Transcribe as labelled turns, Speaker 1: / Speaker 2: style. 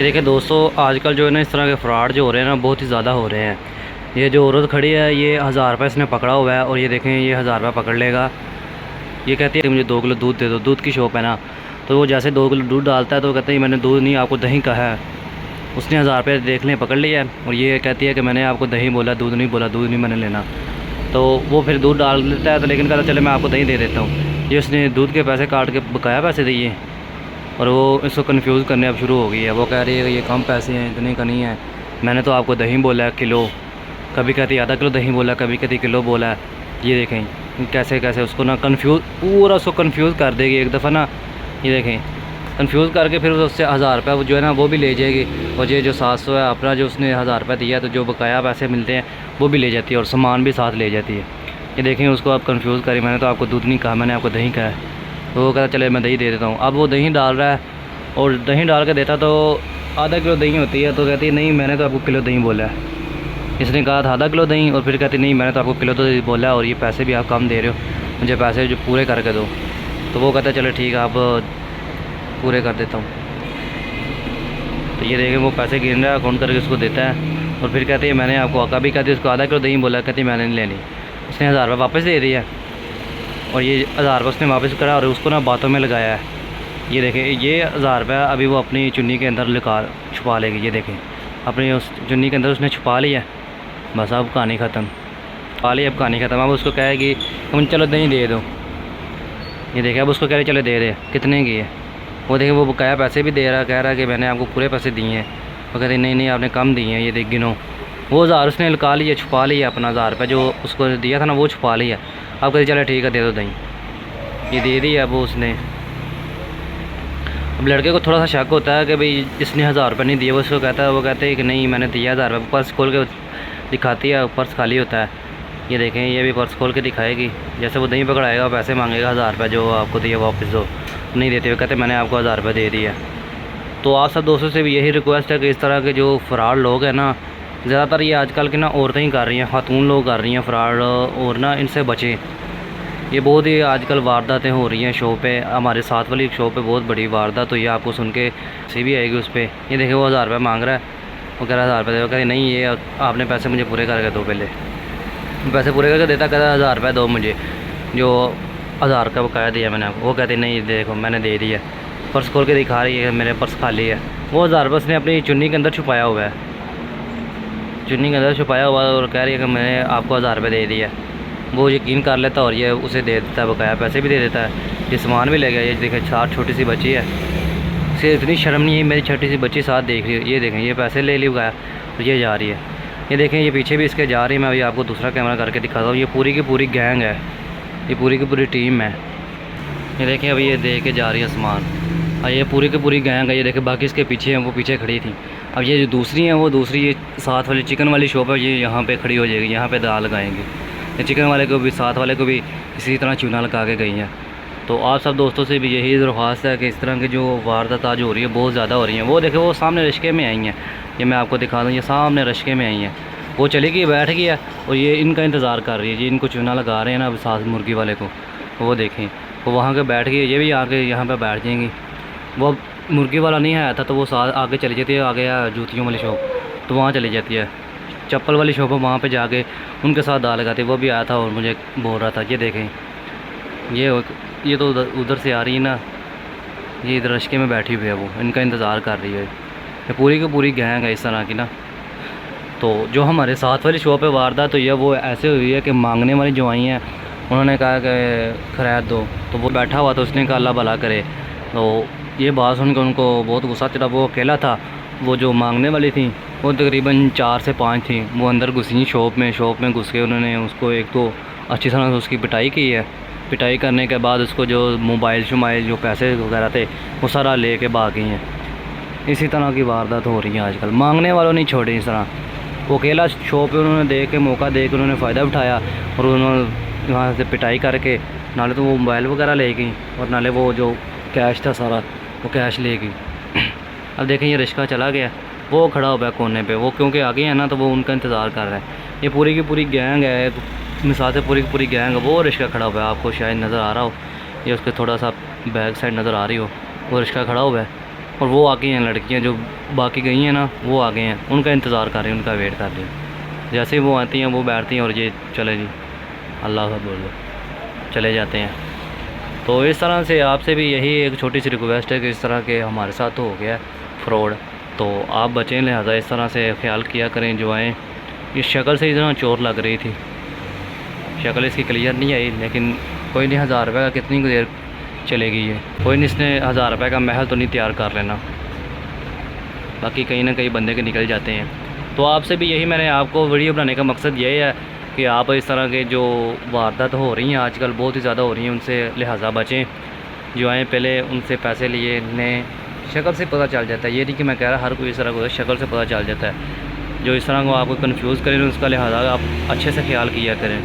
Speaker 1: देखिए दोस्तों, आजकल जो है ना इस तरह के फ्रॉड जो हो रहे हैं ना बहुत ही ज़्यादा हो रहे हैं। ये जो औरत खड़ी है ये 1000 रुपये इसने पकड़ा हुआ है और ये देखें ये 1000 रुपये पकड़ लेगा। ये कहती है कि मुझे 2 किलो दूध दे दो, दूध की शॉप है ना। तो वो जैसे 2 किलो दूध डालता है तो कहते हैं मैंने दूध नहीं आपको दही कहा है। उसने 1000 रुपये देख लें पकड़ लिया है और ये कहती है कि मैंने आपको दही बोला, दूध नहीं बोला, दूध नहीं मैंने लेना। तो वो फिर दूध डाल देता है तो लेकिन कहता चले मैं आपको दही दे देता हूँ। ये उसने दूध के पैसे काट के बकाया पैसे दिए और वो इसको कंफ्यूज करने अब शुरू हो गई है। वो कह रही है कि ये कम पैसे हैं, इतने का नहीं है, मैंने तो आपको दही बोला है किलो। कभी कहती आधा किलो दही बोला, कभी कहती किलो बोला है। ये देखें कैसे कैसे उसको ना कंफ्यूज, पूरा उसको कंफ्यूज कर देगी एक दफ़ा ना। ये देखें कंफ्यूज करके फिर उससे 1000 रुपये जो है ना वो भी ले जाएगी और ये जो 700 है अपना जो उसने 1000 रुपये दिया है तो जो बकाया पैसे मिलते हैं वो भी ले जाती है और सामान भी साथ ले जाती है। ये देखें उसको आप कंफ्यूज करें, मैंने तो आपको दूध नहीं कहा, मैंने आपको दही कहा है। तो वो कहता चले मैं दही दे देता हूँ। अब वो दही डाल रहा है और दही डाल के देता तो आधा किलो दही होती है तो कहती है नहीं मैंने तो आपको किलो दही बोला है। इसने कहा था आधा किलो दही और फिर कहती नहीं मैंने तो आपको किलो तो दही बोला है और ये पैसे भी आप कम दे रहे हो, मुझे पैसे जो पूरे करके दो। तो वो कहता चलो ठीक है आप पूरे कर देता हूँ। तो ये देखें वो पैसे गिन रहा है, अकाउंट करके उसको देता है और फिर कहती है मैंने आपको कभी कहती है उसको आधा किलो दही बोला, कहती मैंने नहीं लेनी। उसने 1000 रुपये वापस दे दिया और ये 1000 रुपये उसने वापस करा और उसको ना बातों में लगाया है। ये देखें ये 1000 रुपये अभी वो अपनी चुन्नी के अंदर छुपा लेगी। ये देखें अपनी उस चुन्नी के अंदर उसने छुपा लिया, बस अब कहानी ख़त्म, छुपा लिया अब कहानी ख़त्म। अब उसको कहेगी तुम चलो दही दे दो। ये देखें अब उसको कह रहे चलो दे दे, कितने की है। वो देखें वो बकाया पैसे भी दे रहा, कह रहा है कि मैंने आपको पूरे पैसे दिए हैं। वो कहते नहीं नहीं आपने कम दिए हैं, ये देख गिनो। वो 1000 उसने निकाल लिया, छुपा लिया अपना 1000 रुपये जो उसको दिया था ना वो छुपा लिया। अब कहते चलो ठीक है दे दो दही, ये दे दी। अब उसने अब लड़के को थोड़ा सा शक होता है कि भाई इसने 1000 रुपये नहीं दिए। वो उसको कहता है, वो कहते हैं कि नहीं मैंने दिया 1000 रुपये। पर्स खोल के दिखाती है, पर्स खाली होता है। ये देखें ये भी पर्स खोल के दिखाएगी, जैसे वो दही पकड़ाएगा पैसे मांगेगा 1000 रुपये जो आपको दिए वापस दो, नहीं देते हुए कहते मैंने आपको 1000 रुपये दे दिया। तो आप सब दोस्तों से भी यही रिक्वेस्ट है कि इस तरह के जो फ़्रॉड लोग हैं ना, ज़्यादातर ये आजकल की ना औरतें ही कर रही हैं, खातून लोग कर रही हैं फ़्रॉड, और ना इनसे बचें। ये बहुत ही आजकल वारदातें हो रही हैं शो पे, हमारे साथ वाली शो पे बहुत बड़ी वारदात हुई है, आपको सुन के सी भी आएगी उस पर। ये देखे वो 1000 रुपये मांग रहा है, वो कह रहा है 1000 रुपये दे, कहते नहीं ये आपने पैसे मुझे पूरे करके दो, पहले पैसे पूरे करके देता, कहता 1000 रुपये दो मुझे जो 1000 का बकाया दिया मैंने आपको। वो कहते नहीं देखो मैंने दे दिया। पर्स खोल के दिखा रही है मेरे पर्स खाली है। वो 1000 रुपये उसने अपनी चुन्नी के अंदर छुपाया हुआ है, चुन्नी के अंदर छुपाया हुआ है और कह रही है कि मैंने आपको 1000 रुपये दे दिया। वो यकीन कर लेता और ये उसे दे देता है, बकाया पैसे भी दे देता है, ये सामान भी ले गया। ये देखें साथ छोटी सी बच्ची है, इसे इतनी शर्म नहीं है, मेरी छोटी सी बच्ची साथ देख रही है। ये देखें ये पैसे ले ली बकाया तो ये जा रही है। ये देखें ये पीछे भी इसके जा रही है। मैं अभी आपको दूसरा कैमरा करके दिखाता हूँ। ये पूरी की पूरी गैंग है, ये पूरी की पूरी टीम है। ये देखें अभी ये दे के जा रही है सामान, और ये पूरी की पूरी गैंग है। ये देखें बाकी इसके पीछे हैं, वो पीछे खड़ी थी। अब ये जो दूसरी हैं वो दूसरी ये साथ वाली चिकन वाली शॉप है, ये यहाँ पे खड़ी हो जाएगी, यहाँ पे दाल लगाएंगे। ये चिकन वाले को भी साथ वाले को भी इसी तरह चूना लगा के गई हैं। तो आप सब दोस्तों से भी यही दरख्वास्त है कि इस तरह की जो वारदात आज हो रही है बहुत ज़्यादा हो रही हैं। वो देखें वो सामने रिश्के में आई हैं, ये मैं आपको दिखा दूँ, ये सामने रिश्के में आई हैं। वो चली गई बैठ गई है और ये इनका इंतज़ार कर रही है, ये इनको चूना लगा रहे हैं ना साथ मुर्गी वाले को। वो देखें वो वहाँ के बैठ गई, ये भी आके यहाँ पे बैठ जाएंगी। वो मुर्गी वाला नहीं आया था तो वो साथ आगे चली जाती है, आगे जूतियों वाली शॉप तो वहाँ चली जाती है, चप्पल वाली शॉप है वहाँ पे जाके उनके साथ दाल लगाती है। वो भी आया था और मुझे बोल रहा था। ये देखें ये तो उधर से आ रही है ना, ये इधर रश्के में बैठी हुई है, वो इनका इंतज़ार कर रही है। ये पूरी की पूरी गैंग है इस तरह की ना। तो जो हमारे साथ वाली शॉप पे वारदात हुई है वो ऐसे हुई है कि मांगने वाली जो आई हैं उन्होंने कहा कि खैर दो, तो वो बैठा हुआ था, उसने कहा अल्लाह भला करे। तो ये बात सुनकर उनको बहुत गुस्सा चढ़ा। वो अकेला था, वो जो मांगने वाली थी वो तकरीबन 4 से 5 थी। वो अंदर घुसी शॉप में घुस के उन्होंने उसको एक तो अच्छी तरह से उसकी पिटाई की है। पिटाई करने के बाद उसको जो मोबाइल शुमाइल जो पैसे वगैरह थे वो सारा ले के भाग गई हैं। इसी तरह की वारदात हो रही है आजकल, मांगने वालों नहीं छोड़े इस तरह। वो अकेला शॉप पे उन्होंने देख के मौका दे के उन्होंने फ़ायदा उठाया और उन्होंने वहाँ से पिटाई करके नाले तो वो मोबाइल वगैरह ले गई और नाले वो जो कैश था सारा वो कैश ले गई। अब देखें ये रिश्का चला गया, वो खड़ा हुआ है कोने पे, वो क्योंकि आगे है ना तो वो उनका इंतज़ार कर रहा है। ये पूरी की पूरी गैंग है, मिसाल से पूरी की पूरी गैंग है। वो रिश्का खड़ा हुआ है, आपको शायद नज़र आ रहा हो, ये उसके थोड़ा सा बैक साइड नज़र आ रही हो, वो रिश्का खड़ा हुआ है। और वो आ गई हैं लड़कियाँ, जो बाकी गई हैं ना वो आ गए हैं, उनका इंतज़ार कर रही हैं, उनका वेट कर रही हैं। जैसे ही वो आती हैं वो बैठती हैं और ये चले जी अल्लाह का बोलो चले जाते हैं। तो इस तरह से आपसे भी यही एक छोटी सी रिक्वेस्ट है कि इस तरह के हमारे साथ तो हो गया फ्रॉड, तो आप बचें, लिहाजा इस तरह से ख्याल किया करें जो आएँ। इस शक्ल से इतना चोर लग रही थी, शक्ल इसकी क्लियर नहीं आई, लेकिन कोई नहीं, 1000 रुपये का कितनी देर चलेगी ये, कोई नहीं, इसने 1000 रुपये का महल तो नहीं तैयार कर लेना, बाकी कहीं ना कहीं बंदे के निकल जाते हैं। तो आपसे भी यही, मैंने आपको वीडियो बनाने का मकसद यही है कि आप इस तरह के जो वारदात हो रही हैं आजकल बहुत ही ज़्यादा हो रही हैं, उनसे लिहाजा बचें। जो आएँ पहले उनसे पैसे लिए ने शक्ल से पता चल जाता है, ये नहीं कि मैं कह रहा हर कोई इस तरह को शक्ल से पता चल जाता है। जो इस तरह को आपको कन्फ्यूज़ करें उसका लिहाजा आप अच्छे से ख्याल किया करें।